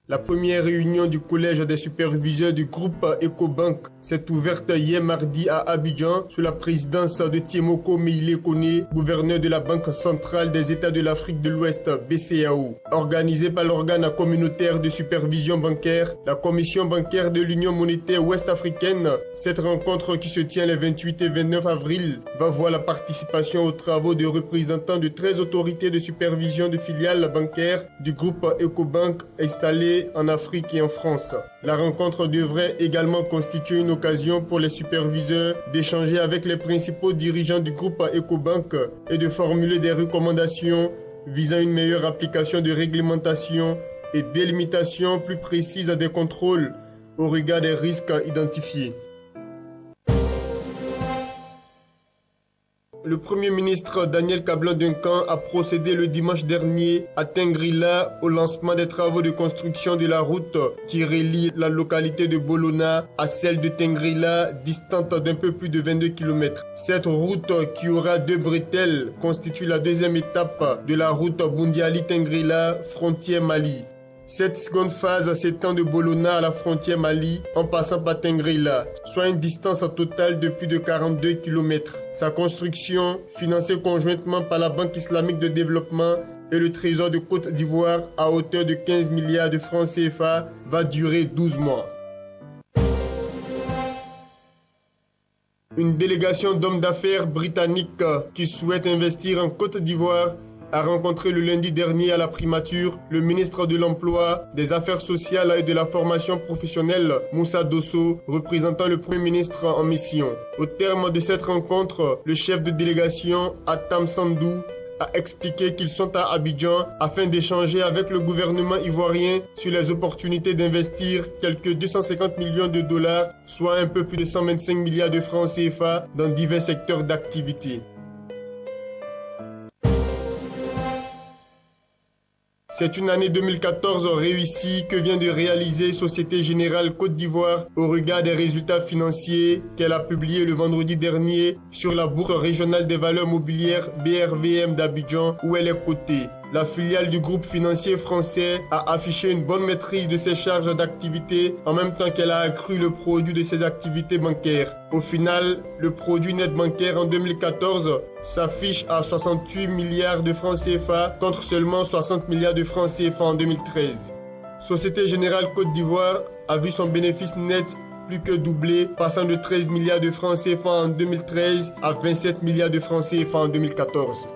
La première réunion du collège des superviseurs du groupe Ecobank s'est ouverte hier mardi à Abidjan sous la présidence de Tiemoko Meïlé Koné, gouverneur de la Banque centrale des États de l'Afrique de l'Ouest, BCAO. Organisée par l'organe communautaire de supervision bancaire, la Commission bancaire de l'Union monétaire ouest-africaine, cette rencontre qui se tient les 28 et 29 avril va voir la participation aux travaux de représentants de 13 autorités de supervision de filiales bancaires du groupe Ecobank installées en Afrique et en France. La rencontre devrait également constituer une occasion pour les superviseurs d'échanger avec les principaux dirigeants du groupe Ecobank et de formuler des recommandations visant une meilleure application de réglementation et délimitation plus précise des contrôles au regard des risques identifiés. Le Premier ministre Daniel Kablan-Duncan a procédé le dimanche dernier à Tengrila au lancement des travaux de construction de la route qui relie la localité de Bolona à celle de Tengrila, distante d'un peu plus de 22 km. Cette route, qui aura 2 bretelles, constitue la deuxième étape de la route Bundiali-Tengrila, frontière Mali. Cette seconde phase s'étend de Bolona à la frontière Mali en passant par Tengrila, soit une distance totale de plus de 42 km. Sa construction, financée conjointement par la Banque islamique de développement et le Trésor de Côte d'Ivoire à hauteur de 15 milliards de francs CFA, va durer 12 mois. Une délégation d'hommes d'affaires britanniques qui souhaitent investir en Côte d'Ivoire a rencontré le lundi dernier à la primature le ministre de l'Emploi, des Affaires sociales et de la formation professionnelle, Moussa Dosso, représentant le Premier ministre en mission. Au terme de cette rencontre, le chef de délégation, Atam Sandou, a expliqué qu'ils sont à Abidjan afin d'échanger avec le gouvernement ivoirien sur les opportunités d'investir quelques 250 millions de dollars, soit un peu plus de 125 milliards de francs CFA dans divers secteurs d'activité. C'est une année 2014 réussie que vient de réaliser Société Générale Côte d'Ivoire au regard des résultats financiers qu'elle a publiés le vendredi dernier sur la Bourse régionale des valeurs mobilières BRVM d'Abidjan où elle est cotée. La filiale du groupe financier français a affiché une bonne maîtrise de ses charges d'activité en même temps qu'elle a accru le produit de ses activités bancaires. Au final, le produit net bancaire en 2014 s'affiche à 68 milliards de francs CFA contre seulement 60 milliards de francs CFA en 2013. Société Générale Côte d'Ivoire a vu son bénéfice net plus que doublé, passant de 13 milliards de francs CFA en 2013 à 27 milliards de francs CFA en 2014.